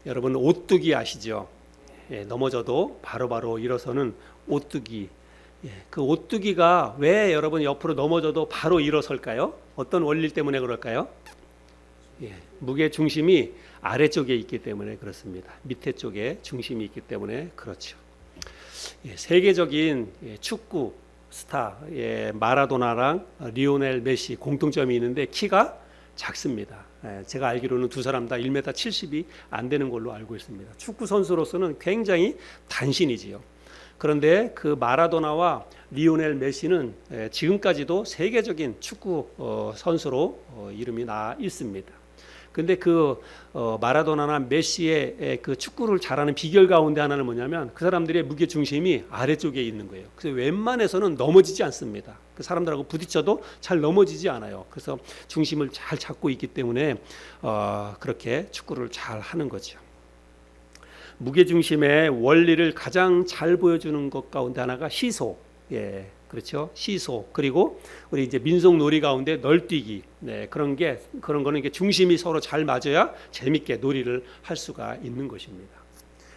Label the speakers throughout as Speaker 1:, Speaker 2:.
Speaker 1: 여러분 오뚜기 아시죠? 넘어져도 바로바로 일어서는 오뚜기. 그 오뚜기가 왜 여러분 옆으로 넘어져도 바로 일어설까요? 어떤 원리 때문에 그럴까요? 무게 중심이 아래쪽에 있기 때문에 그렇습니다. 밑에 쪽에 중심이 있기 때문에 그렇죠. 세계적인 축구 스타 마라도나랑 리오넬 메시 공통점이 있는데 키가 작습니다. 제가 알기로는 두 사람 다 1m 70이 안 되는 걸로 알고 있습니다. 축구 선수로서는 굉장히 단신이지요. 그런데 그 마라도나와 리오넬 메시는 지금까지도 세계적인 축구 선수로 이름이 나 있습니다. 근데 그 마라도나나 메시의 그 축구를 잘하는 비결 가운데 하나는 뭐냐면 그 사람들의 무게 중심이 아래쪽에 있는 거예요. 그래서 웬만해서는 넘어지지 않습니다. 그 사람들하고 부딪혀도 잘 넘어지지 않아요. 그래서 중심을 잘 잡고 있기 때문에 그렇게 축구를 잘 하는 거죠. 무게 중심의 원리를 가장 잘 보여주는 것 가운데 하나가 시소. 그렇죠. 시소. 그리고 우리 이제 민속 놀이 가운데 널뛰기. 그런 거는 이게 중심이 서로 잘 맞아야 재밌게 놀이를 할 수가 있는 것입니다.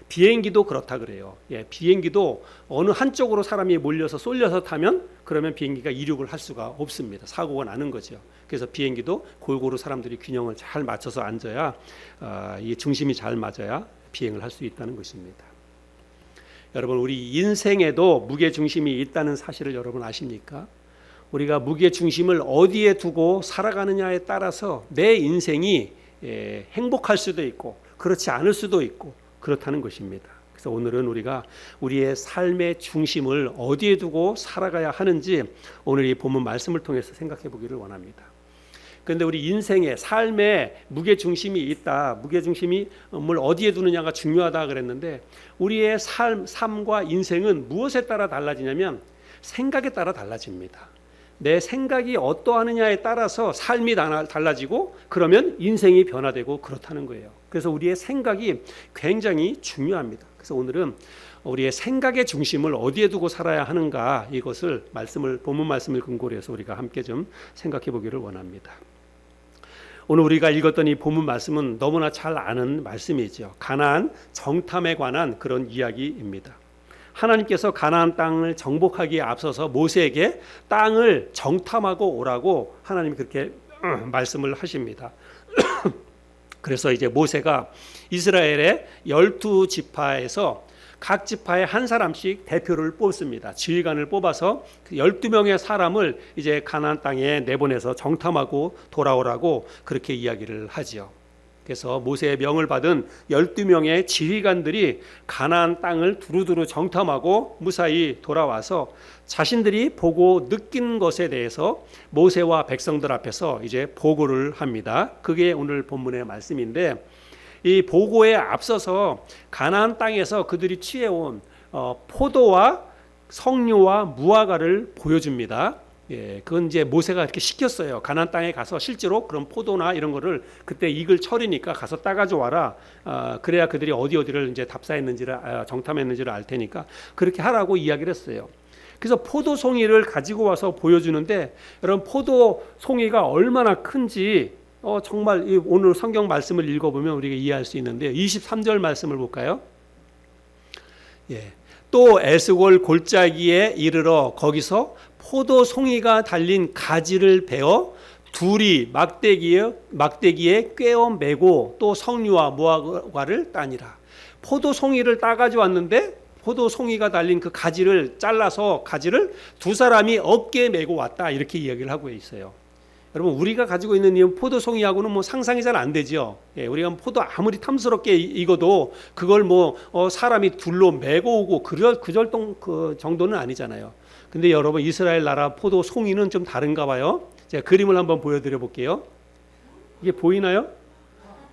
Speaker 1: 비행기도 그렇다 그래요. 비행기도 어느 한쪽으로 사람이 몰려서 쏠려서 타면 그러면 비행기가 이륙을 할 수가 없습니다. 사고가 나는 거죠. 그래서 비행기도 골고루 사람들이 균형을 잘 맞춰서 앉아야 이 중심이 잘 맞아야 비행을 할 수 있다는 것입니다. 여러분 우리 인생에도 무게 중심이 있다는 사실을 여러분 아십니까? 우리가 무게 중심을 어디에 두고 살아가느냐에 따라서 내 인생이 행복할 수도 있고 그렇지 않을 수도 있고 그렇다는 것입니다. 그래서 오늘은 우리가 우리의 삶의 중심을 어디에 두고 살아가야 하는지 오늘 이 본문 말씀을 통해서 생각해 보기를 원합니다. 그런데 우리 인생의 삶에 무게 중심이 있다. 무게 중심이 뭘 어디에 두느냐가 중요하다 그랬는데 우리의 삶과 인생은 무엇에 따라 달라지냐면 생각에 따라 달라집니다. 내 생각이 어떠하느냐에 따라서 삶이 달라지고 그러면 인생이 변화되고 그렇다는 거예요. 그래서 우리의 생각이 굉장히 중요합니다. 그래서 오늘은 우리의 생각의 중심을 어디에 두고 살아야 하는가 이것을 본문 말씀을 근거로 해서 우리가 함께 좀 생각해 보기를 원합니다. 오늘 우리가 읽었던 이 본문 말씀은 너무나 잘 아는 말씀이죠. 가나안 정탐에 관한 그런 이야기입니다. 하나님께서 가나안 땅을 정복하기에 앞서서 모세에게 땅을 정탐하고 오라고 하나님이 그렇게 말씀을 하십니다. 그래서 이제 모세가 이스라엘의 12지파에서 각 지파에 한 사람씩 대표를 뽑습니다. 지휘관을 뽑아서 12명의 사람을 이제 가나안 땅에 내보내서 정탐하고 돌아오라고 그렇게 이야기를 하지요. 그래서 모세의 명을 받은 12명의 지휘관들이 가나안 땅을 두루두루 정탐하고 무사히 돌아와서 자신들이 보고 느낀 것에 대해서 모세와 백성들 앞에서 이제 보고를 합니다. 그게 오늘 본문의 말씀인데 이 보고에 앞서서 가나안 땅에서 그들이 취해온 포도와 석류와 무화과를 보여줍니다. 그건 이제 모세가 이렇게 시켰어요. 가나안 땅에 가서 실제로 그런 포도나 이런 거를 그때 익을 철이니까 가서 따가져 와라. 그래야 그들이 어디를 이제 답사했는지를 정탐했는지를 알 테니까 그렇게 하라고 이야기를 했어요. 그래서 포도송이를 가지고 와서 보여주는데 여러분 포도송이가 얼마나 큰지 정말 오늘 성경 말씀을 읽어보면 우리가 이해할 수 있는데요. 23절 말씀을 볼까요? 또 에스골 골짜기에 이르러 거기서 포도송이가 달린 가지를 베어 둘이 막대기에 꿰어 매고 또 석류와 무화과를 따니라. 포도송이를 따가지고 왔는데 포도송이가 달린 그 가지를 잘라서 가지를 두 사람이 어깨에 메고 왔다 이렇게 이야기를 하고 있어요. 여러분 우리가 가지고 있는 이 포도송이하고는 뭐 상상이 잘 안 되죠. 우리가 포도 아무리 탐스럽게 익어도 그걸 사람이 둘로 메고 오고 그 정도는 아니잖아요. 근데 여러분 이스라엘 나라 포도송이는 좀 다른가 봐요. 제가 그림을 한번 보여드려 볼게요. 이게 보이나요?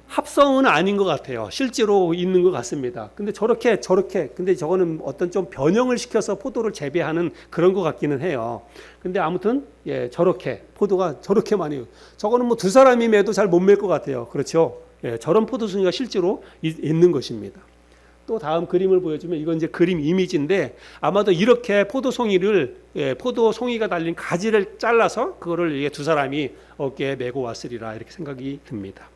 Speaker 1: 합성은 아닌 것 같아요. 실제로 있는 것 같습니다. 근데 저렇게 근데 저거는 어떤 좀 변형을 시켜서 포도를 재배하는 그런 것 같기는 해요. 근데 아무튼 저렇게 포도가 저렇게 많이 저거는 뭐 두 사람이 매도 잘 못 맬 것 같아요. 그렇죠? 저런 포도송이가 실제로 있는 것입니다. 또 다음 그림을 보여주면 이건 이제 그림 이미지인데 아마도 이렇게 포도송이가 달린 가지를 잘라서 그거를 두 사람이 어깨에 메고 왔으리라 이렇게 생각이 듭니다.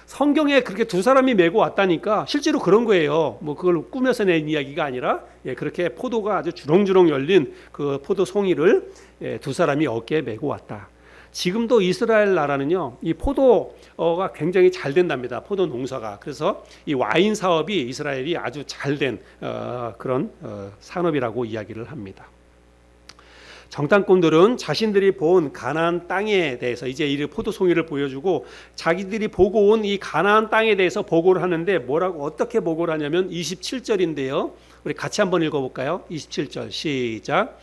Speaker 1: 성경에 그렇게 두 사람이 메고 왔다니까 실제로 그런 거예요. 뭐 그걸 꾸며서 낸 이야기가 아니라 그렇게 포도가 아주 주렁주렁 열린 그 포도 송이를 두 사람이 어깨에 메고 왔다. 지금도 이스라엘 나라는요, 이 포도가 굉장히 잘 된답니다. 포도 농사가. 그래서 이 와인 사업이 이스라엘이 아주 잘된 그런 산업이라고 이야기를 합니다. 정탐꾼들은 자신들이 본 가나안 땅에 대해서 이제 이 포도송이를 보여주고 자기들이 보고 온 이 가나안 땅에 대해서 보고를 하는데 뭐라고 어떻게 보고를 하냐면 27절인데요. 우리 같이 한번 읽어볼까요? 27절 시작.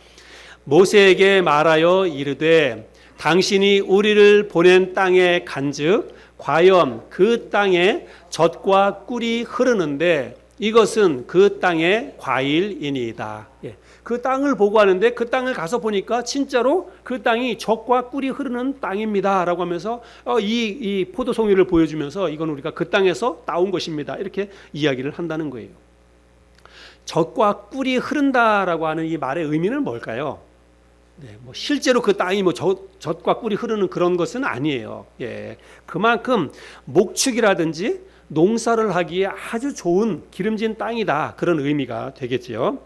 Speaker 1: 모세에게 말하여 이르되 당신이 우리를 보낸 땅에 간즉 과연 그 땅에 젖과 꿀이 흐르는데 이것은 그 땅의 과일이니이다. 그 땅을 보고 하는데 그 땅을 가서 보니까 진짜로 그 땅이 젖과 꿀이 흐르는 땅입니다 라고 하면서 이 포도송이를 보여주면서 이건 우리가 그 땅에서 따온 것입니다 이렇게 이야기를 한다는 거예요. 젖과 꿀이 흐른다라고 하는 이 말의 의미는 뭘까요? 뭐 실제로 그 땅이 뭐 젖과 꿀이 흐르는 그런 것은 아니에요. 그만큼 목축이라든지 농사를 하기에 아주 좋은 기름진 땅이다 그런 의미가 되겠지요.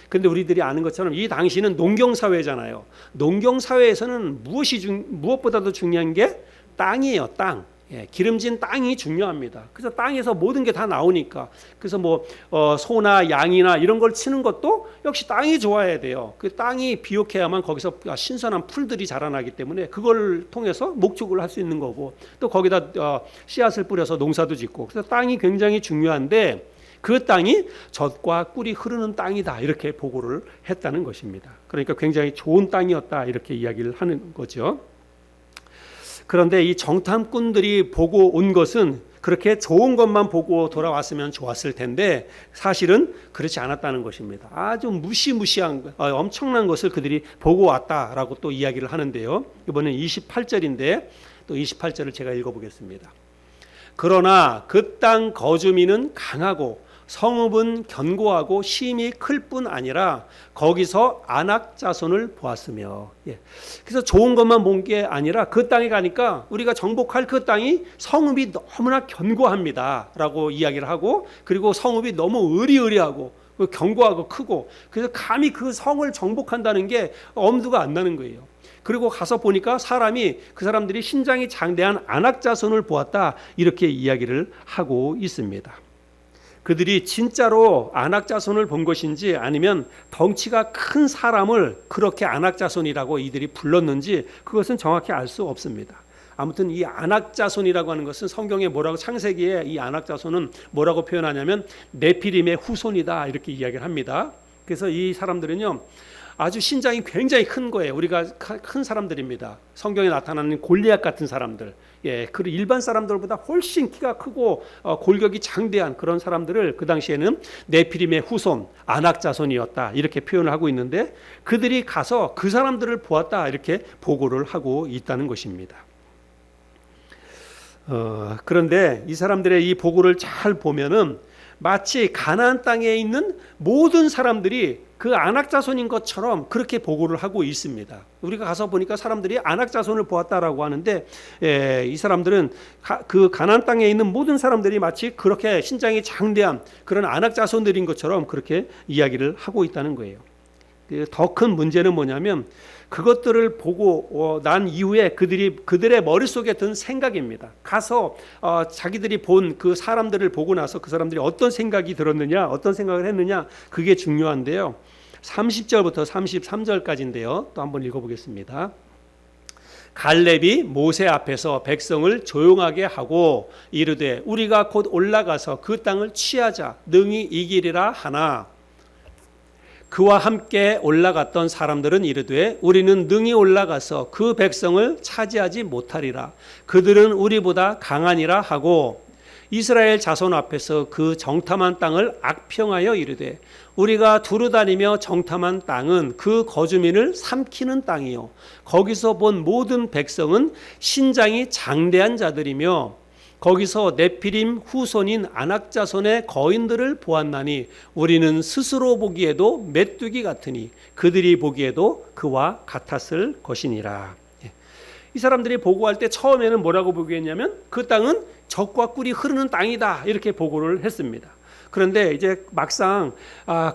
Speaker 1: 그런데 우리들이 아는 것처럼 이 당시는 농경사회잖아요. 농경사회에서는 무엇보다도 중요한 게 땅이에요. 땅. 기름진 땅이 중요합니다. 그래서 땅에서 모든 게 다 나오니까. 그래서 뭐 소나 양이나 이런 걸 치는 것도 역시 땅이 좋아야 돼요. 그 땅이 비옥해야만 거기서 신선한 풀들이 자라나기 때문에 그걸 통해서 목축을 할 수 있는 거고 또 거기다 씨앗을 뿌려서 농사도 짓고 그래서 땅이 굉장히 중요한데 그 땅이 젖과 꿀이 흐르는 땅이다 이렇게 보고를 했다는 것입니다. 그러니까 굉장히 좋은 땅이었다 이렇게 이야기를 하는 거죠. 그런데 이 정탐꾼들이 보고 온 것은 그렇게 좋은 것만 보고 돌아왔으면 좋았을 텐데 사실은 그렇지 않았다는 것입니다. 아주 무시무시한 엄청난 것을 그들이 보고 왔다라고 또 이야기를 하는데요. 이번엔 28절인데 또 28절을 제가 읽어보겠습니다. 그러나 그 땅 거주민은 강하고 성읍은 견고하고 심이 클 뿐 아니라 거기서 안악 자손을 보았으며 그래서 좋은 것만 본 게 아니라 그 땅에 가니까 우리가 정복할 그 땅이 성읍이 너무나 견고합니다 라고 이야기를 하고 그리고 성읍이 너무 으리으리하고 견고하고 크고 그래서 감히 그 성을 정복한다는 게 엄두가 안 나는 거예요. 그리고 가서 보니까 그 사람들이 신장이 장대한 안악 자손을 보았다 이렇게 이야기를 하고 있습니다. 그들이 진짜로 안악 자손을 본 것인지 아니면 덩치가 큰 사람을 그렇게 안악 자손이라고 이들이 불렀는지 그것은 정확히 알 수 없습니다. 아무튼 이 안악 자손이라고 하는 것은 성경에 뭐라고 창세기에 이 안악 자손은 뭐라고 표현하냐면 네피림의 후손이다 이렇게 이야기를 합니다. 그래서 이 사람들은요 아주 신장이 굉장히 큰 거예요. 우리가 큰 사람들입니다. 성경에 나타나는 골리앗 같은 사람들, 그 일반 사람들보다 훨씬 키가 크고 골격이 장대한 그런 사람들을 그 당시에는 네피림의 후손, 아낙 자손이었다 이렇게 표현을 하고 있는데 그들이 가서 그 사람들을 보았다 이렇게 보고를 하고 있다는 것입니다. 그런데 이 사람들의 이 보고를 잘 보면은 마치 가나안 땅에 있는 모든 사람들이 그 아낙 자손인 것처럼 그렇게 보고를 하고 있습니다. 우리가 가서 보니까 사람들이 아낙 자손을 보았다라고 하는데 이 사람들은 그 가나안 땅에 있는 모든 사람들이 마치 그렇게 신장이 장대한 그런 아낙 자손들인 것처럼 그렇게 이야기를 하고 있다는 거예요. 더 큰 문제는 뭐냐면 그것들을 보고 난 이후에 그들의 머릿속에 든 생각입니다. 가서 자기들이 본 그 사람들을 보고 나서 그 사람들이 어떤 생각이 들었느냐 어떤 생각을 했느냐 그게 중요한데요. 30절부터 33절까지인데요. 또 한번 읽어보겠습니다. 갈렙이 모세 앞에서 백성을 조용하게 하고 이르되 우리가 곧 올라가서 그 땅을 취하자 능히 이기리라 하나 그와 함께 올라갔던 사람들은 이르되 우리는 능히 올라가서 그 백성을 차지하지 못하리라. 그들은 우리보다 강하니라 하고 이스라엘 자손 앞에서 그 정탐한 땅을 악평하여 이르되 우리가 두루다니며 정탐한 땅은 그 거주민을 삼키는 땅이요 거기서 본 모든 백성은 신장이 장대한 자들이며 거기서 네피림 후손인 아낙 자손의 거인들을 보았나니 우리는 스스로 보기에도 메뚜기 같으니 그들이 보기에도 그와 같았을 것이니라. 이 사람들이 보고할 때 처음에는 뭐라고 보고했냐면 그 땅은 젖과 꿀이 흐르는 땅이다 이렇게 보고를 했습니다. 그런데 이제 막상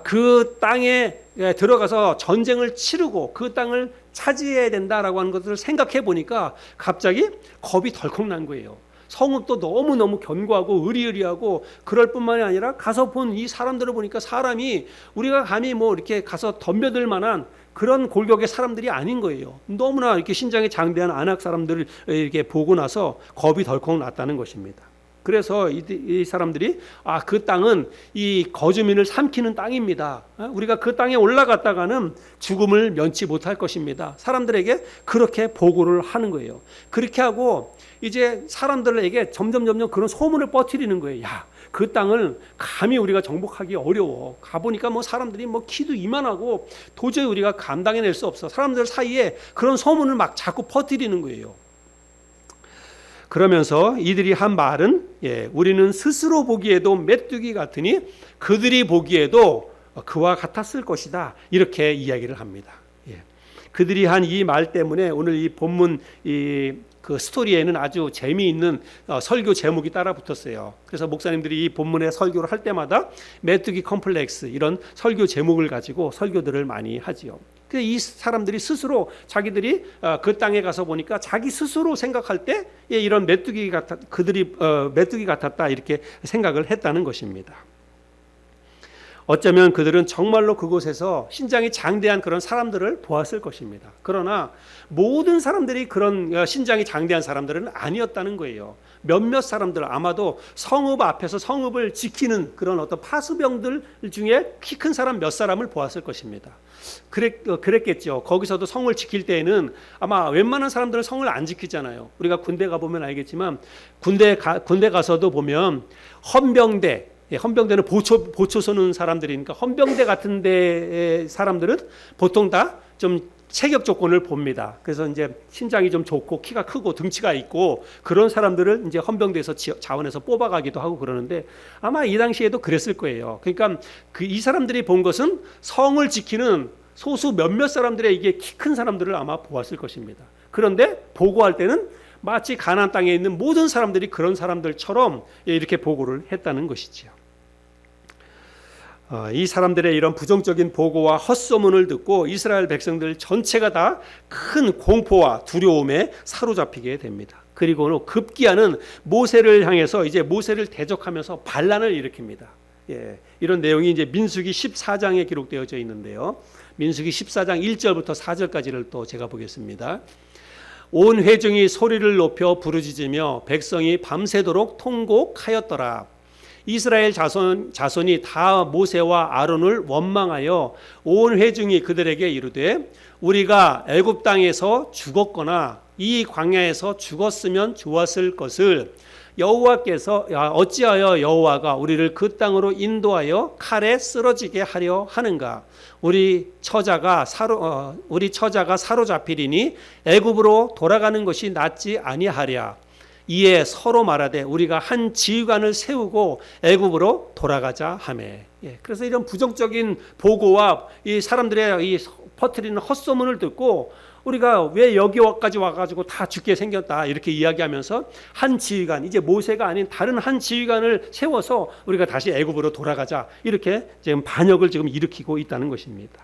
Speaker 1: 그 땅에 들어가서 전쟁을 치르고 그 땅을 차지해야 된다라고 하는 것을 생각해 보니까 갑자기 겁이 덜컥 난 거예요. 성읍도 너무너무 견고하고 으리으리하고 그럴 뿐만이 아니라 가서 본 이 사람들을 보니까 사람이 우리가 감히 뭐 이렇게 가서 덤벼들 만한 그런 골격의 사람들이 아닌 거예요. 너무나 이렇게 신장이 장대한 안악 사람들을 이렇게 보고 나서 겁이 덜컥 났다는 것입니다. 그래서 이 사람들이 그 땅은 이 거주민을 삼키는 땅입니다. 우리가 그 땅에 올라갔다가는 죽음을 면치 못할 것입니다. 사람들에게 그렇게 보고를 하는 거예요. 그렇게 하고 이제 사람들에게 점점 그런 소문을 퍼뜨리는 거예요. 야, 그 땅을 감히 우리가 정복하기 어려워. 가보니까 뭐 사람들이 뭐 키도 이만하고 도저히 우리가 감당해낼 수 없어. 사람들 사이에 그런 소문을 막 자꾸 퍼뜨리는 거예요. 그러면서 이들이 한 말은 우리는 스스로 보기에도 메뚜기 같으니 그들이 보기에도 그와 같았을 것이다 이렇게 이야기를 합니다. 그들이 한 이 말 때문에 오늘 이 본문 그 스토리에는 아주 재미있는 설교 제목이 따라 붙었어요. 그래서 목사님들이 이 본문의 설교를 할 때마다 메뚜기 컴플렉스 이런 설교 제목을 가지고 설교들을 많이 하지요. 이 사람들이 스스로 자기들이 그 땅에 가서 보니까 자기 스스로 생각할 때 이런 메뚜기 그들이 메뚜기 같았다 이렇게 생각을 했다는 것입니다. 어쩌면 그들은 정말로 그곳에서 신장이 장대한 그런 사람들을 보았을 것입니다. 그러나 모든 사람들이 그런 신장이 장대한 사람들은 아니었다는 거예요. 몇몇 사람들, 아마도 성읍 앞에서 성읍을 지키는 그런 어떤 파수병들 중에 키 큰 사람 몇 사람을 보았을 것입니다. 그랬겠죠. 거기서도 성을 지킬 때에는 아마 웬만한 사람들은 성을 안 지키잖아요. 우리가 군대 가보면 알겠지만 군대 가서도 보면 헌병대는 보초 서는 사람들이니까 헌병대 같은 데 사람들은 보통 다 좀 체격 조건을 봅니다. 그래서 이제 신장이 좀 좋고 키가 크고 등치가 있고 그런 사람들을 이제 헌병대에서 자원해서 뽑아가기도 하고 그러는데 아마 이 당시에도 그랬을 거예요. 그러니까 이 사람들이 본 것은 성을 지키는 소수 몇몇 사람들의 이게 키 큰 사람들을 아마 보았을 것입니다. 그런데 보고할 때는 마치 가나안 땅에 있는 모든 사람들이 그런 사람들처럼 이렇게 보고를 했다는 것이지요. 이 사람들의 이런 부정적인 보고와 헛소문을 듣고 이스라엘 백성들 전체가 다 큰 공포와 두려움에 사로잡히게 됩니다. 그리고 급기야는 모세를 향해서 이제 모세를 대적하면서 반란을 일으킵니다. 이런 내용이 이제 민수기 14장에 기록되어져 있는데요. 민수기 14장 1절부터 4절까지를 또 제가 보겠습니다. 온 회중이 소리를 높여 부르짖으며 백성이 밤새도록 통곡하였더라. 이스라엘 자손이 다 모세와 아론을 원망하여 온 회중이 그들에게 이르되 우리가 애굽 땅에서 죽었거나 이 광야에서 죽었으면 좋았을 것을 여호와께서 어찌하여 여호와가 우리를 그 땅으로 인도하여 칼에 쓰러지게 하려 하는가? 우리 처자가 사로잡히리니 애굽으로 돌아가는 것이 낫지 아니하랴. 이에 서로 말하되 우리가 한 지휘관을 세우고 애굽으로 돌아가자 하매. 그래서 이런 부정적인 보고와 이 사람들의 이 퍼뜨리는 헛소문을 듣고 우리가 왜 여기까지 와가지고 다 죽게 생겼다 이렇게 이야기하면서 한 지휘관, 이제 모세가 아닌 다른 한 지휘관을 세워서 우리가 다시 애굽으로 돌아가자 이렇게 지금 반역을 지금 일으키고 있다는 것입니다.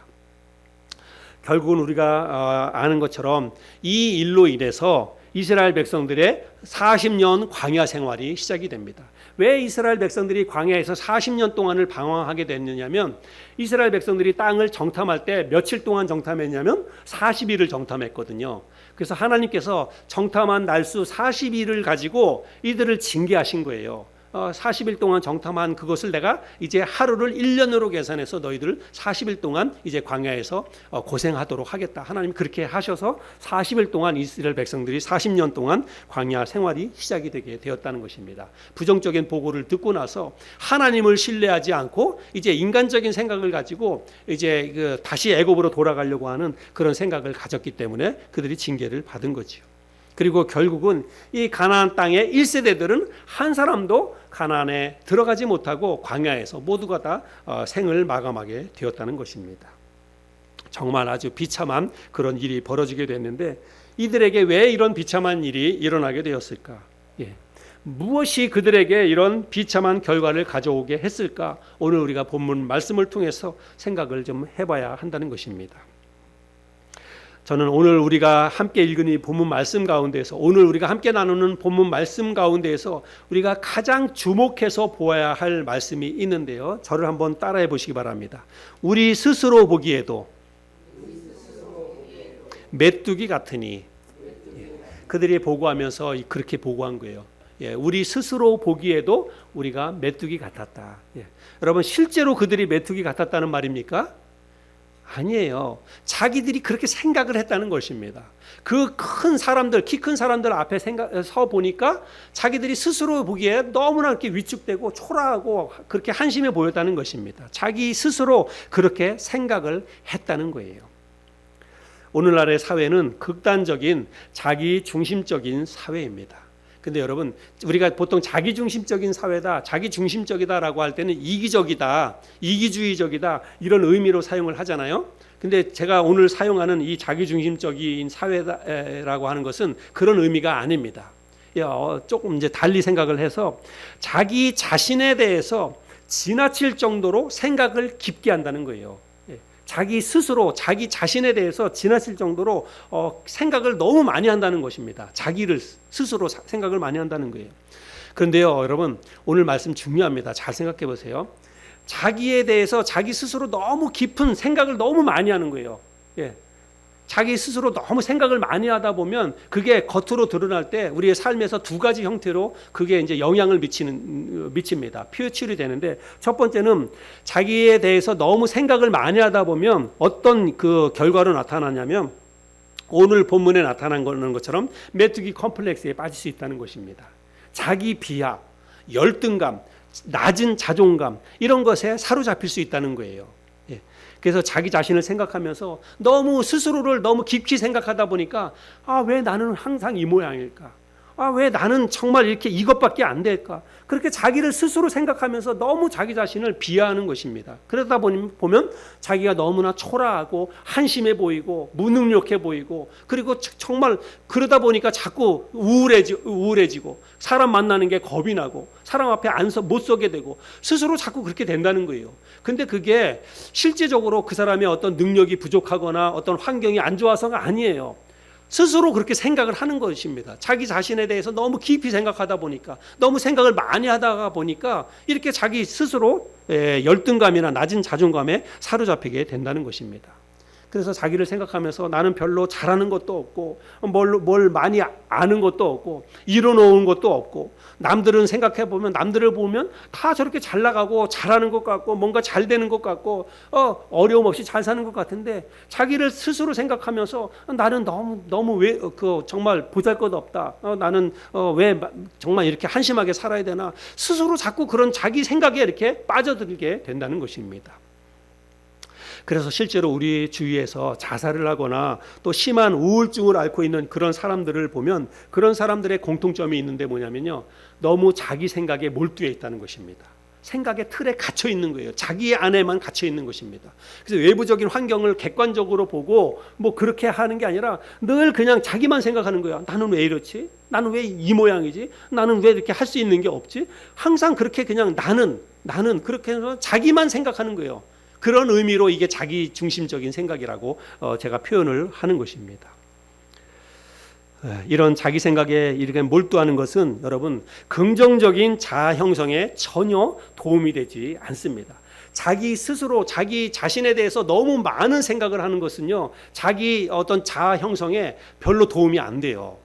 Speaker 1: 결국은 우리가 아는 것처럼 이 일로 인해서 이스라엘 백성들의 40년 광야 생활이 시작이 됩니다. 왜 이스라엘 백성들이 광야에서 40년 동안을 방황하게 됐느냐면 이스라엘 백성들이 땅을 정탐할 때 며칠 동안 정탐했냐면 40일을 정탐했거든요. 그래서 하나님께서 정탐한 날수 40일을 가지고 이들을 징계하신 거예요. 40일 동안 정탐한 그것을 내가 이제 하루를 1년으로 계산해서 너희들 40일 동안 이제 광야에서 고생하도록 하겠다. 하나님 그렇게 하셔서 40일 동안 이스라엘 백성들이 40년 동안 광야 생활이 시작이 되게 되었다는 것입니다. 부정적인 보고를 듣고 나서 하나님을 신뢰하지 않고 이제 인간적인 생각을 가지고 이제 다시 애굽으로 돌아가려고 하는 그런 생각을 가졌기 때문에 그들이 징계를 받은 거지요. 그리고 결국은 이 가나안 땅의 1세대들은 한 사람도 가나안에 들어가지 못하고 광야에서 모두가 다 생을 마감하게 되었다는 것입니다. 정말 아주 비참한 그런 일이 벌어지게 됐는데 이들에게 왜 이런 비참한 일이 일어나게 되었을까? 예. 무엇이 그들에게 이런 비참한 결과를 가져오게 했을까? 오늘 우리가 본문 말씀을 통해서 생각을 좀 해봐야 한다는 것입니다. 저는 오늘 우리가 함께 읽은 이 본문 말씀 가운데에서, 오늘 우리가 함께 나누는 본문 말씀 가운데에서 우리가 가장 주목해서 보아야 할 말씀이 있는데요. 저를 한번 따라해 보시기 바랍니다. 우리 스스로 보기에도 메뚜기 같으니. 그들이 보고하면서 그렇게 보고한 거예요. 우리 스스로 보기에도 우리가 메뚜기 같았다. 여러분, 실제로 그들이 메뚜기 같았다는 말입니까? 아니에요. 자기들이 그렇게 생각을 했다는 것입니다. 그 큰 사람들, 키 큰 사람들 앞에 서 보니까 자기들이 스스로 보기에 너무나 이렇게 위축되고 초라하고 그렇게 한심해 보였다는 것입니다. 자기 스스로 그렇게 생각을 했다는 거예요. 오늘날의 사회는 극단적인 자기 중심적인 사회입니다. 근데 여러분, 우리가 보통 자기 중심적인 사회다, 자기 중심적이다라고 할 때는 이기적이다, 이기주의적이다 이런 의미로 사용을 하잖아요. 근데 제가 오늘 사용하는 이 자기 중심적인 사회라고 하는 것은 그런 의미가 아닙니다. 조금 이제 달리 생각을 해서 자기 자신에 대해서 지나칠 정도로 생각을 깊게 한다는 거예요. 자기 스스로 자기 자신에 대해서 지나칠 정도로 생각을 너무 많이 한다는 것입니다. 자기를 스스로 생각을 많이 한다는 거예요. 그런데요, 여러분, 오늘 말씀 중요합니다. 잘 생각해 보세요. 자기에 대해서 자기 스스로 너무 깊은 생각을 너무 많이 하는 거예요. 자기 스스로 너무 생각을 많이 하다 보면 그게 겉으로 드러날 때 우리의 삶에서 두 가지 형태로 그게 이제 영향을 미칩니다. 표출이 되는데, 첫 번째는 자기에 대해서 너무 생각을 많이 하다 보면 어떤 그 결과로 나타나냐면 오늘 본문에 나타난 것처럼 메뚜기 컴플렉스에 빠질 수 있다는 것입니다. 자기 비하, 열등감, 낮은 자존감 이런 것에 사로잡힐 수 있다는 거예요. 그래서 자기 자신을 생각하면서 너무 스스로를 너무 깊이 생각하다 보니까 왜 나는 항상 이 모양일까? 왜 나는 정말 이렇게 이것밖에 안 될까? 그렇게 자기를 스스로 생각하면서 너무 자기 자신을 비하하는 것입니다. 그러다 보면 자기가 너무나 초라하고 한심해 보이고 무능력해 보이고, 그리고 정말 그러다 보니까 자꾸 우울해지고 사람 만나는 게 겁이 나고 사람 앞에 못 서게 되고 스스로 자꾸 그렇게 된다는 거예요. 근데 그게 실제적으로 그 사람의 어떤 능력이 부족하거나 어떤 환경이 안 좋아서가 아니에요. 스스로 그렇게 생각을 하는 것입니다. 자기 자신에 대해서 너무 깊이 생각하다 보니까, 너무 생각을 많이 하다가 보니까 이렇게 자기 스스로 열등감이나 낮은 자존감에 사로잡히게 된다는 것입니다. 그래서 자기를 생각하면서 나는 별로 잘하는 것도 없고 뭘 많이 아는 것도 없고 이뤄놓은 것도 없고, 남들은 생각해보면 남들을 보면 다 저렇게 잘 나가고 잘하는 것 같고 뭔가 잘 되는 것 같고 어려움 없이 잘 사는 것 같은데, 자기를 스스로 생각하면서 나는 너무 왜 정말 보잘것없다, 나는 왜 정말 이렇게 한심하게 살아야 되나, 스스로 자꾸 그런 자기 생각에 이렇게 빠져들게 된다는 것입니다. 그래서 실제로 우리 주위에서 자살을 하거나 또 심한 우울증을 앓고 있는 그런 사람들을 보면 그런 사람들의 공통점이 있는데 뭐냐면요, 너무 자기 생각에 몰두해 있다는 것입니다. 생각의 틀에 갇혀 있는 거예요. 자기 안에만 갇혀 있는 것입니다. 그래서 외부적인 환경을 객관적으로 보고 뭐 그렇게 하는 게 아니라 늘 그냥 자기만 생각하는 거야. 나는 왜 이렇지? 나는 왜 이 모양이지? 나는 왜 이렇게 할 수 있는 게 없지? 항상 그렇게 그냥 나는 그렇게 해서 자기만 생각하는 거예요. 그런 의미로 이게 자기 중심적인 생각이라고 제가 표현을 하는 것입니다. 이런 자기 생각에 이렇게 몰두하는 것은 여러분 긍정적인 자아 형성에 전혀 도움이 되지 않습니다. 자기 스스로 자기 자신에 대해서 너무 많은 생각을 하는 것은요, 자기 어떤 자아 형성에 별로 도움이 안 돼요.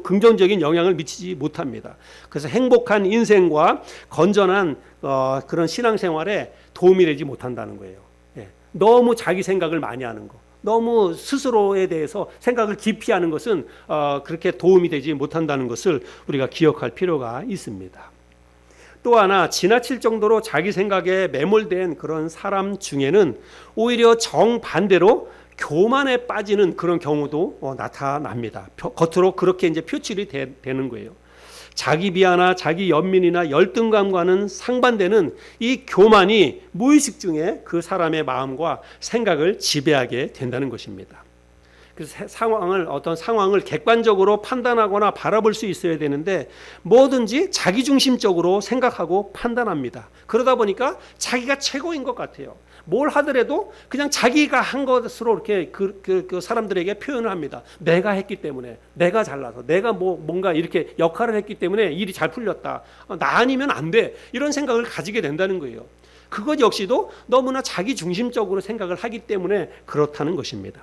Speaker 1: 긍정적인 영향을 미치지 못합니다. 그래서 행복한 인생과 건전한 그런 신앙생활에 도움이 되지 못한다는 거예요. 너무 자기 생각을 많이 하는 거, 너무 스스로에 대해서 생각을 깊이 하는 것은 그렇게 도움이 되지 못한다는 것을 우리가 기억할 필요가 있습니다. 또 하나, 지나칠 정도로 자기 생각에 매몰된 그런 사람 중에는 오히려 정반대로 교만에 빠지는 그런 경우도 나타납니다. 겉으로 그렇게 이제 표출이 되는 거예요. 자기 비하나 자기 연민이나 열등감과는 상반되는 이 교만이 무의식 중에 그 사람의 마음과 생각을 지배하게 된다는 것입니다. 그래서 어떤 상황을 객관적으로 판단하거나 바라볼 수 있어야 되는데 뭐든지 자기중심적으로 생각하고 판단합니다. 그러다 보니까 자기가 최고인 것 같아요. 뭘 하더라도 그냥 자기가 한 것으로 이렇게 그 사람들에게 표현을 합니다. 내가 했기 때문에, 내가 잘나서, 내가 뭔가 이렇게 역할을 했기 때문에 일이 잘 풀렸다. 나 아니면 안 돼. 이런 생각을 가지게 된다는 거예요. 그것 역시도 너무나 자기중심적으로 생각을 하기 때문에 그렇다는 것입니다.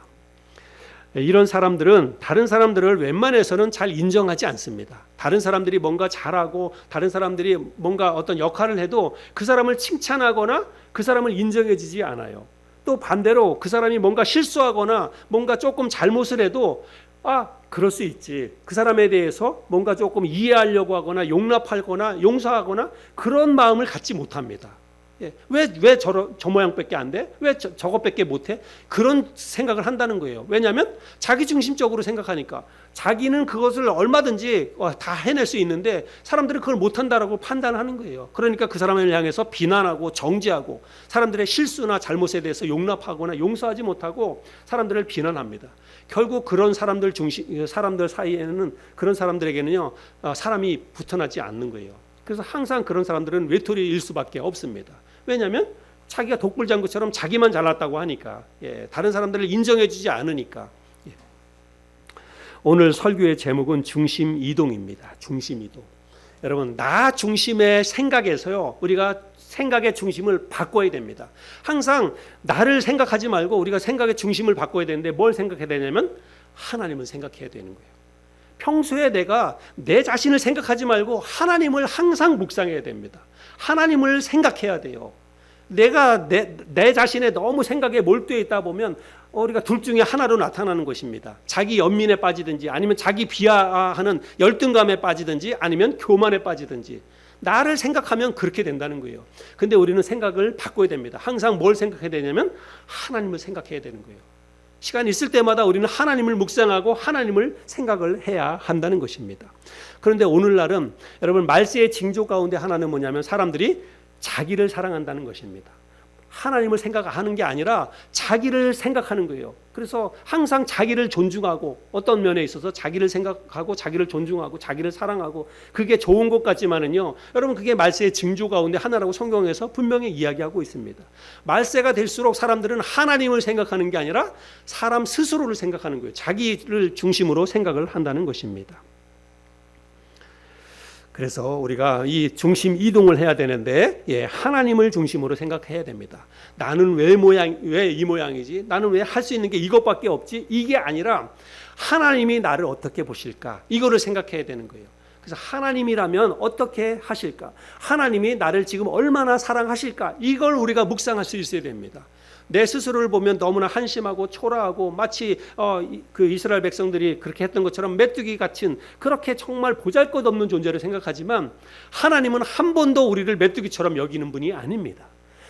Speaker 1: 이런 사람들은 다른 사람들을 웬만해서는 잘 인정하지 않습니다. 다른 사람들이 뭔가 잘하고 다른 사람들이 뭔가 어떤 역할을 해도 그 사람을 칭찬하거나 그 사람을 인정해 주지 않아요. 또 반대로 그 사람이 뭔가 실수하거나 뭔가 조금 잘못을 해도 그럴 수 있지. 그 사람에 대해서 뭔가 조금 이해하려고 하거나 용납하거나 용서하거나 그런 마음을 갖지 못합니다. 왜 저 모양밖에 안 돼? 왜 저것밖에 못해? 그런 생각을 한다는 거예요. 왜냐하면 자기중심적으로 생각하니까 자기는 그것을 얼마든지 다 해낼 수 있는데 사람들은 그걸 못한다라고 판단하는 거예요. 그러니까 그 사람을 향해서 비난하고 정죄하고 사람들의 실수나 잘못에 대해서 용납하거나 용서하지 못하고 사람들을 비난합니다. 결국 그런 사람들 사이에는 그런 사람들에게는요 사람이 붙어나지 않는 거예요. 그래서 항상 그런 사람들은 외톨이일 수밖에 없습니다. 왜냐하면 자기가 독불장구처럼 자기만 잘났다고 하니까, 다른 사람들을 인정해주지 않으니까. 오늘 설교의 제목은 중심 이동입니다. 중심 이동. 여러분, 나 중심의 생각에서요 우리가 생각의 중심을 바꿔야 됩니다. 항상 나를 생각하지 말고 우리가 생각의 중심을 바꿔야 되는데 뭘 생각해야 되냐면 하나님을 생각해야 되는 거예요. 평소에 내가 내 자신을 생각하지 말고 하나님을 항상 묵상해야 됩니다. 하나님을 생각해야 돼요. 내가 내 자신의 너무 생각에 몰두해 있다 보면 우리가 둘 중에 하나로 나타나는 것입니다. 자기 연민에 빠지든지 아니면 자기 비하하는 열등감에 빠지든지 아니면 교만에 빠지든지 나를 생각하면 그렇게 된다는 거예요. 근데 우리는 생각을 바꿔야 됩니다. 항상 뭘 생각해야 되냐면 하나님을 생각해야 되는 거예요. 시간 있을 때마다 우리는 하나님을 묵상하고 하나님을 생각을 해야 한다는 것입니다. 그런데 오늘날은 여러분 말세의 징조 가운데 하나는 뭐냐면 사람들이 자기를 사랑한다는 것입니다. 하나님을 생각하는 게 아니라 자기를 생각하는 거예요. 그래서 항상 자기를 존중하고 어떤 면에 있어서 자기를 생각하고 자기를 존중하고 자기를 사랑하고 그게 좋은 것 같지만은요 여러분 그게 말세의 징조 가운데 하나라고 성경에서 분명히 이야기하고 있습니다. 말세가 될수록 사람들은 하나님을 생각하는 게 아니라 사람 스스로를 생각하는 거예요. 자기를 중심으로 생각을 한다는 것입니다. 그래서 우리가 이 중심 이동을 해야 되는데 하나님을 중심으로 생각해야 됩니다. 나는 왜 이 모양이지? 나는 왜 할 수 있는 게 이것밖에 없지? 이게 아니라 하나님이 나를 어떻게 보실까? 이거를 생각해야 되는 거예요. 그래서 하나님이라면 어떻게 하실까? 하나님이 나를 지금 얼마나 사랑하실까? 이걸 우리가 묵상할 수 있어야 됩니다. 내 스스로를 보면 너무나 한심하고 초라하고 마치 그 이스라엘 백성들이 그렇게 했던 것처럼 메뚜기 같은 그렇게 정말 보잘것없는 존재를 생각하지만 하나님은 한 번도 우리를 메뚜기처럼 여기는 분이 아닙니다.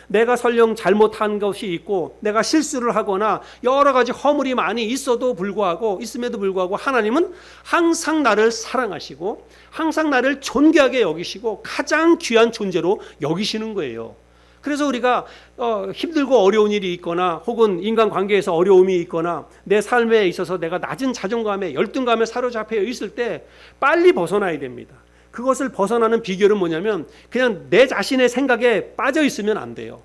Speaker 1: 내가 설령 잘못한 것이 있고 내가 실수를 하거나 여러 가지 허물이 많이 있음에도 불구하고 하나님은 항상 나를 사랑하시고 항상 나를 존귀하게 여기시고 가장 귀한 존재로 여기시는 거예요. 그래서 우리가 힘들고 어려운 일이 있거나 혹은 인간관계에서 어려움이 있거나 내 삶에 있어서 내가 낮은 자존감에 열등감에 사로잡혀 있을 때 빨리 벗어나야 됩니다. 그것을 벗어나는 비결은 뭐냐면 그냥 내 자신의 생각에 빠져 있으면 안 돼요.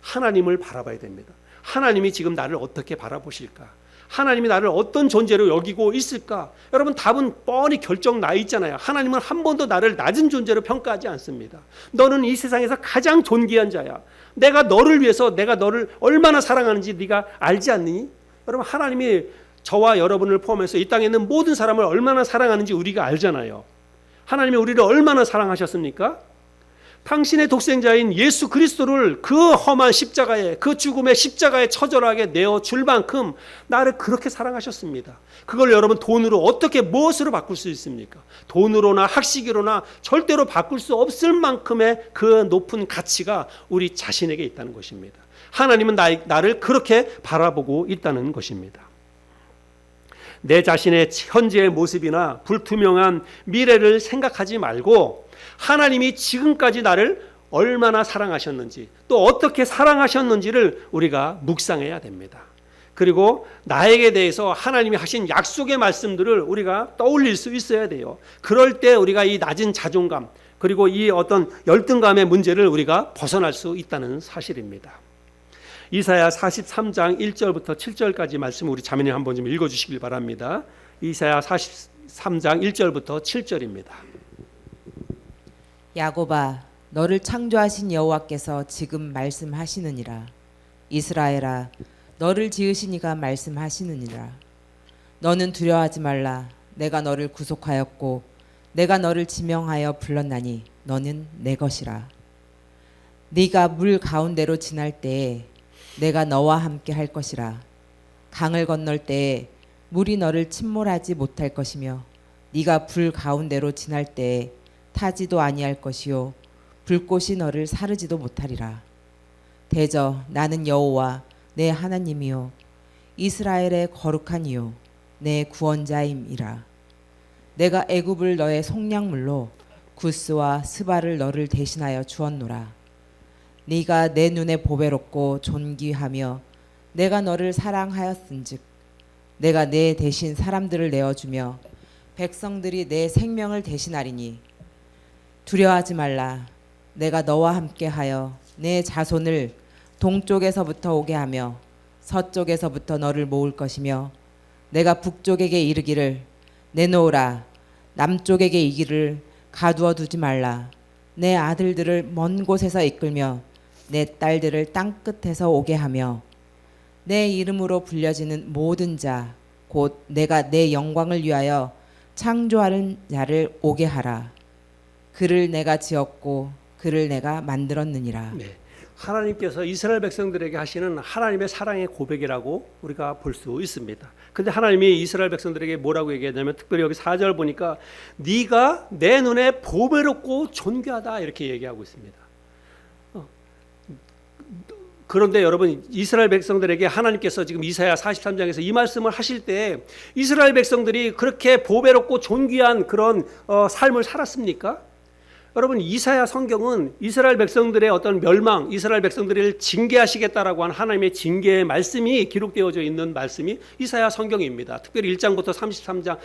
Speaker 1: 하나님을 바라봐야 됩니다. 하나님이 지금 나를 어떻게 바라보실까? 하나님이 나를 어떤 존재로 여기고 있을까? 여러분 답은 뻔히 결정 나 있잖아요. 하나님은 한 번도 나를 낮은 존재로 평가하지 않습니다. 너는 이 세상에서 가장 존귀한 자야. 내가 너를 위해서 내가 너를 얼마나 사랑하는지 네가 알지 않느니? 여러분 하나님이 저와 여러분을 포함해서 이 땅에 있는 모든 사람을 얼마나 사랑하는지 우리가 알잖아요. 하나님이 우리를 얼마나 사랑하셨습니까? 당신의 독생자인 예수 그리스도를 그 험한 십자가에 그 죽음의 십자가에 처절하게 내어줄 만큼 나를 그렇게 사랑하셨습니다. 그걸 여러분 돈으로 어떻게 무엇으로 바꿀 수 있습니까? 돈으로나 학식으로나 절대로 바꿀 수 없을 만큼의 그 높은 가치가 우리 자신에게 있다는 것입니다. 하나님은 나를 그렇게 바라보고 있다는 것입니다. 내 자신의 현재의 모습이나 불투명한 미래를 생각하지 말고 하나님이 지금까지 나를 얼마나 사랑하셨는지 또 어떻게 사랑하셨는지를 우리가 묵상해야 됩니다. 그리고 나에게 대해서 하나님이 하신 약속의 말씀들을 우리가 떠올릴 수 있어야 돼요. 그럴 때 우리가 이 낮은 자존감 그리고 이 어떤 열등감의 문제를 우리가 벗어날 수 있다는 사실입니다. 이사야 43장 1절부터 7절까지 말씀 우리 자매님 한번 좀 읽어주시길 바랍니다. 이사야 43장 1절부터 7절입니다.
Speaker 2: 야곱아, 너를 창조하신 여호와께서 지금 말씀하시느니라. 이스라엘아, 너를 지으신 이가 말씀하시느니라. 너는 두려워하지 말라. 내가 너를 구속하였고 내가 너를 지명하여 불렀나니 너는 내 것이라. 네가 물 가운데로 지날 때에 내가 너와 함께 할 것이라. 강을 건널 때에 물이 너를 침몰하지 못할 것이며 네가 불 가운데로 지날 때에 타지도 아니할 것이요 불꽃이 너를 사르지도 못하리라. 대저 나는 여호와 내 하나님이요 이스라엘의 거룩한 이요 내 구원자임이라. 내가 애굽을 너의 속량물로 구스와 스바를 너를 대신하여 주었노라. 네가 내 눈에 보배롭고 존귀하며 내가 너를 사랑하였은즉 내가 내 대신 사람들을 내어주며 백성들이 내 생명을 대신하리니 두려워하지 말라. 내가 너와 함께하여 내 자손을 동쪽에서부터 오게 하며 서쪽에서부터 너를 모을 것이며 내가 북쪽에게 이르기를 내놓으라. 남쪽에게 이기를 가두어 두지 말라. 내 아들들을 먼 곳에서 이끌며 내 딸들을 땅 끝에서 오게 하며 내 이름으로 불려지는 모든 자 곧 내가 내 영광을 위하여 창조하는 자를 오게 하라. 그를 내가 지었고 그를 내가 만들었느니라.
Speaker 1: 네. 하나님께서 이스라엘 백성들에게 하시는 하나님의 사랑의 고백이라고 우리가 볼 수 있습니다. 근데 하나님이 이스라엘 백성들에게 뭐라고 얘기하냐면 특별히 여기 4절 보니까 네가 내 눈에 보배롭고 존귀하다 이렇게 얘기하고 있습니다. 그런데 여러분 이스라엘 백성들에게 하나님께서 지금 이사야 43장에서 이 말씀을 하실 때 이스라엘 백성들이 그렇게 보배롭고 존귀한 그런 삶을 살았습니까? 여러분 이사야 성경은 이스라엘 백성들의 어떤 멸망, 이스라엘 백성들을 징계하시겠다라고 한 하나님의 징계의 말씀이 기록되어져 있는 말씀이 이사야 성경입니다. 특별히 1장부터 33장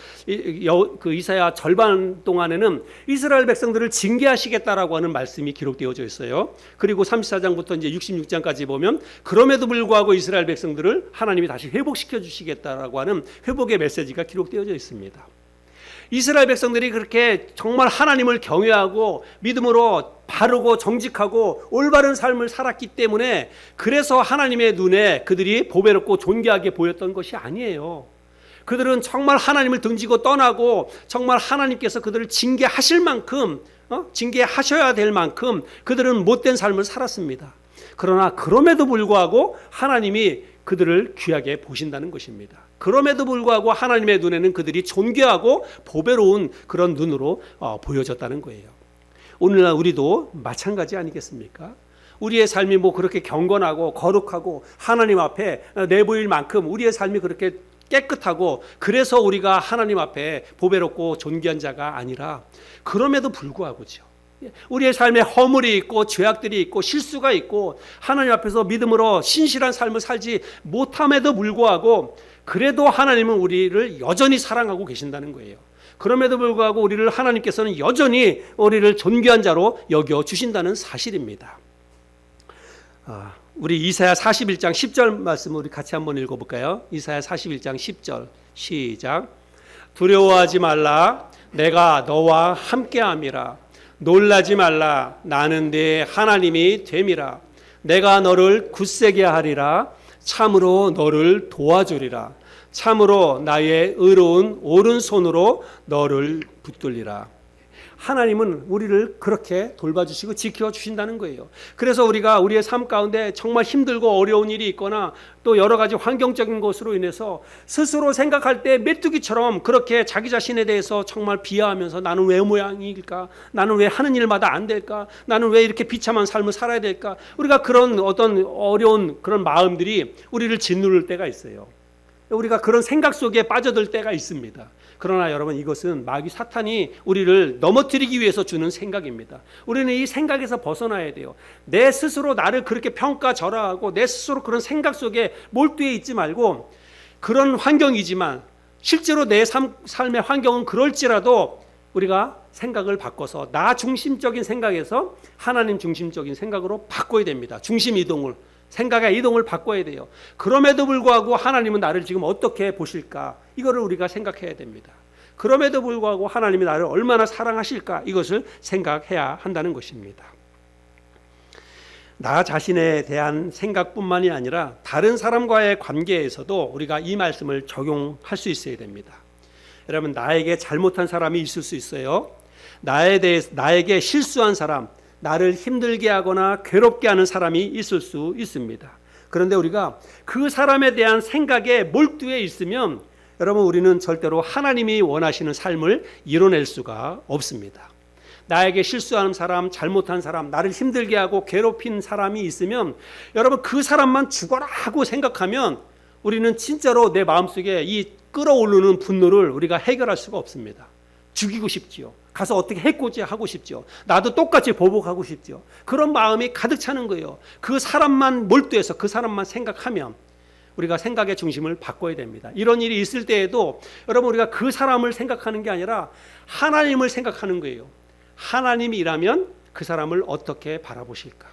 Speaker 1: 그 이사야 절반 동안에는 이스라엘 백성들을 징계하시겠다라고 하는 말씀이 기록되어져 있어요. 그리고 34장부터 이제 66장까지 보면 그럼에도 불구하고 이스라엘 백성들을 하나님이 다시 회복시켜 주시겠다라고 하는 회복의 메시지가 기록되어져 있습니다. 이스라엘 백성들이 그렇게 정말 하나님을 경외하고 믿음으로 바르고 정직하고 올바른 삶을 살았기 때문에 그래서 하나님의 눈에 그들이 보배롭고 존귀하게 보였던 것이 아니에요. 그들은 정말 하나님을 등지고 떠나고 정말 하나님께서 그들을 징계하실 만큼 징계하셔야 될 만큼 그들은 못된 삶을 살았습니다. 그러나 그럼에도 불구하고 하나님이 그들을 귀하게 보신다는 것입니다. 그럼에도 불구하고 하나님의 눈에는 그들이 존귀하고 보배로운 그런 눈으로 보여졌다는 거예요. 오늘날 우리도 마찬가지 아니겠습니까? 우리의 삶이 뭐 그렇게 경건하고 거룩하고 하나님 앞에 내보일 만큼 우리의 삶이 그렇게 깨끗하고 그래서 우리가 하나님 앞에 보배롭고 존귀한 자가 아니라 그럼에도 불구하고죠. 우리의 삶에 허물이 있고 죄악들이 있고 실수가 있고 하나님 앞에서 믿음으로 신실한 삶을 살지 못함에도 불구하고 그래도 하나님은 우리를 여전히 사랑하고 계신다는 거예요. 그럼에도 불구하고 우리를 하나님께서는 여전히 우리를 존귀한 자로 여겨 주신다는 사실입니다. 우리 이사야 41장 10절 말씀 우리 같이 한번 읽어볼까요? 이사야 41장 10절 시작. 두려워하지 말라. 내가 너와 함께함이라. 놀라지 말라. 나는 네 하나님이 됨이라. 내가 너를 굳세게 하리라. 참으로 너를 도와주리라. 참으로 나의 의로운 오른손으로 너를 붙들리라. 하나님은 우리를 그렇게 돌봐주시고 지켜주신다는 거예요. 그래서 우리가 우리의 삶 가운데 정말 힘들고 어려운 일이 있거나 또 여러 가지 환경적인 것으로 인해서 스스로 생각할 때 메뚜기처럼 그렇게 자기 자신에 대해서 정말 비하하면서 나는 왜 모양일까? 나는 왜 하는 일마다 안 될까? 나는 왜 이렇게 비참한 삶을 살아야 될까? 우리가 그런 어떤 어려운 그런 마음들이 우리를 짓누를 때가 있어요. 우리가 그런 생각 속에 빠져들 때가 있습니다. 그러나 여러분, 이것은 마귀 사탄이 우리를 넘어뜨리기 위해서 주는 생각입니다. 우리는 이 생각에서 벗어나야 돼요. 내 스스로 나를 그렇게 평가절하하고 내 스스로 그런 생각 속에 몰두해 있지 말고, 그런 환경이지만 실제로 내 삶의 환경은 그럴지라도 우리가 생각을 바꿔서 나 중심적인 생각에서 하나님 중심적인 생각으로 바꿔야 됩니다. 중심 이동을, 생각의 이동을 바꿔야 돼요. 그럼에도 불구하고 하나님은 나를 지금 어떻게 보실까? 이거를 우리가 생각해야 됩니다. 그럼에도 불구하고 하나님이 나를 얼마나 사랑하실까? 이것을 생각해야 한다는 것입니다. 나 자신에 대한 생각뿐만이 아니라 다른 사람과의 관계에서도 우리가 이 말씀을 적용할 수 있어야 됩니다. 여러분, 나에게 잘못한 사람이 있을 수 있어요. 나에게 실수한 사람, 나를 힘들게 하거나 괴롭게 하는 사람이 있을 수 있습니다. 그런데 우리가 그 사람에 대한 생각에 몰두해 있으면 여러분, 우리는 절대로 하나님이 원하시는 삶을 이뤄낼 수가 없습니다. 나에게 실수하는 사람, 잘못한 사람, 나를 힘들게 하고 괴롭힌 사람이 있으면 여러분, 그 사람만 죽어라 하고 생각하면 우리는 진짜로 내 마음속에 이 끓어오르는 분노를 우리가 해결할 수가 없습니다. 죽이고 싶지요. 가서 어떻게 해코지 하고 싶죠. 나도 똑같이 보복하고 싶죠. 그런 마음이 가득 차는 거예요. 그 사람만 몰두해서 그 사람만 생각하면 우리가 생각의 중심을 바꿔야 됩니다. 이런 일이 있을 때에도 여러분, 우리가 그 사람을 생각하는 게 아니라 하나님을 생각하는 거예요. 하나님이라면 그 사람을 어떻게 바라보실까?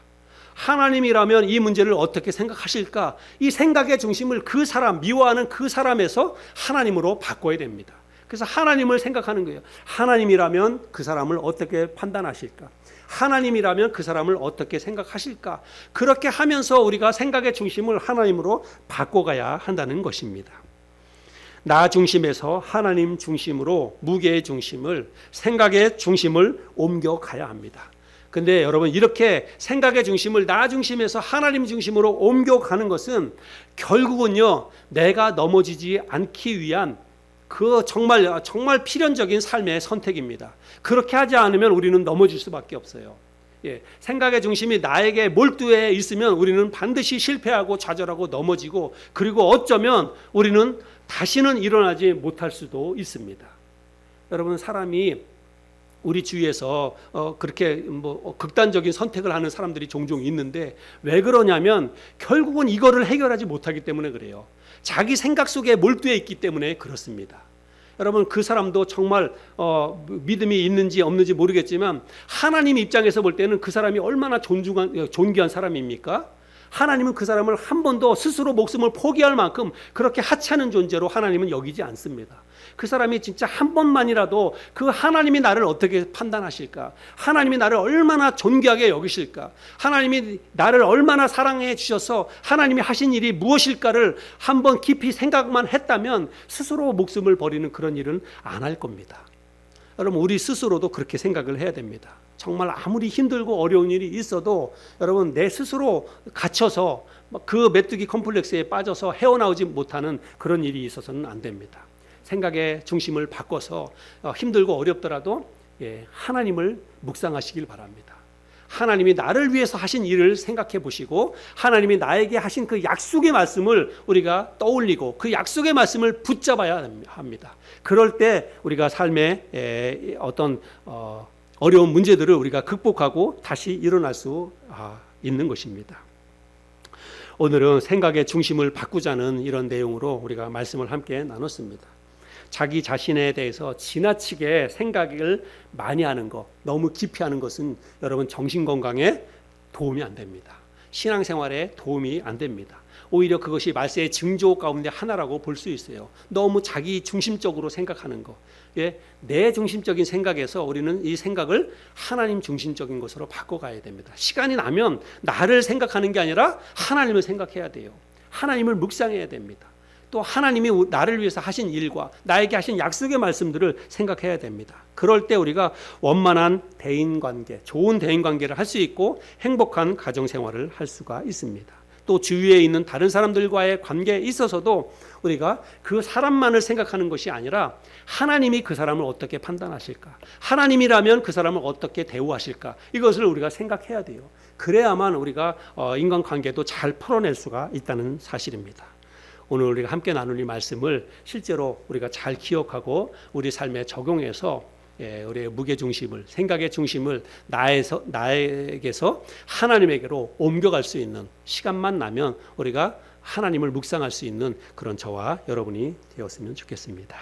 Speaker 1: 하나님이라면 이 문제를 어떻게 생각하실까? 이 생각의 중심을 그 사람, 미워하는 그 사람에서 하나님으로 바꿔야 됩니다. 그래서 하나님을 생각하는 거예요. 하나님이라면 그 사람을 어떻게 판단하실까? 하나님이라면 그 사람을 어떻게 생각하실까? 그렇게 하면서 우리가 생각의 중심을 하나님으로 바꿔가야 한다는 것입니다. 나 중심에서 하나님 중심으로 무게의 중심을, 생각의 중심을 옮겨가야 합니다. 근데 여러분, 이렇게 생각의 중심을 나 중심에서 하나님 중심으로 옮겨가는 것은 결국은요, 내가 넘어지지 않기 위한 그 정말 필연적인 삶의 선택입니다. 그렇게 하지 않으면 우리는 넘어질 수밖에 없어요. 생각의 중심이 나에게 몰두해 있으면 우리는 반드시 실패하고 좌절하고 넘어지고, 그리고 어쩌면 우리는 다시는 일어나지 못할 수도 있습니다. 여러분, 사람이 우리 주위에서 그렇게 극단적인 선택을 하는 사람들이 종종 있는데, 왜 그러냐면 결국은 이거를 해결하지 못하기 때문에 그래요. 자기 생각 속에 몰두해 있기 때문에 그렇습니다. 여러분, 그 사람도 정말 믿음이 있는지 없는지 모르겠지만 하나님 입장에서 볼 때는 그 사람이 얼마나 존귀한 사람입니까? 하나님은 그 사람을 한 번도 스스로 목숨을 포기할 만큼 그렇게 하찮은 존재로 하나님은 여기지 않습니다. 그 사람이 진짜 한 번만이라도 그 하나님이 나를 어떻게 판단하실까? 하나님이 나를 얼마나 존귀하게 여기실까? 하나님이 나를 얼마나 사랑해 주셔서 하나님이 하신 일이 무엇일까를 한번 깊이 생각만 했다면 스스로 목숨을 버리는 그런 일은 안 할 겁니다. 여러분, 우리 스스로도 그렇게 생각을 해야 됩니다. 정말 아무리 힘들고 어려운 일이 있어도 여러분, 내 스스로 갇혀서 그 메뚜기 컴플렉스에 빠져서 헤어나오지 못하는 그런 일이 있어서는 안 됩니다. 생각의 중심을 바꿔서 힘들고 어렵더라도 하나님을 묵상하시길 바랍니다. 하나님이 나를 위해서 하신 일을 생각해 보시고, 하나님이 나에게 하신 그 약속의 말씀을 우리가 떠올리고 그 약속의 말씀을 붙잡아야 합니다. 그럴 때 우리가 삶의 어떤 어려운 문제들을 우리가 극복하고 다시 일어날 수 있는 것입니다. 오늘은 생각의 중심을 바꾸자는 이런 내용으로 우리가 말씀을 함께 나눴습니다. 자기 자신에 대해서 지나치게 생각을 많이 하는 것, 너무 깊이 하는 것은 여러분, 정신건강에 도움이 안 됩니다. 신앙생활에 도움이 안 됩니다. 오히려 그것이 말세의 징조 가운데 하나라고 볼 수 있어요. 너무 자기 중심적으로 생각하는 것. 내 중심적인 생각에서 우리는 이 생각을 하나님 중심적인 것으로 바꿔가야 됩니다. 시간이 나면 나를 생각하는 게 아니라 하나님을 생각해야 돼요. 하나님을 묵상해야 됩니다. 또 하나님이 나를 위해서 하신 일과 나에게 하신 약속의 말씀들을 생각해야 됩니다. 그럴 때 우리가 원만한 대인관계, 좋은 대인관계를 할 수 있고 행복한 가정생활을 할 수가 있습니다. 또 주위에 있는 다른 사람들과의 관계에 있어서도 우리가 그 사람만을 생각하는 것이 아니라 하나님이 그 사람을 어떻게 판단하실까? 하나님이라면 그 사람을 어떻게 대우하실까? 이것을 우리가 생각해야 돼요. 그래야만 우리가 인간관계도 잘 풀어낼 수가 있다는 사실입니다. 오늘 우리가 함께 나눌 이 말씀을 실제로 우리가 잘 기억하고 우리 삶에 적용해서 우리의 무게 중심을, 생각의 중심을 나에게서 하나님에게로 옮겨갈 수 있는 시간만 나면 우리가 하나님을 묵상할 수 있는 그런 저와 여러분이 되었으면 좋겠습니다.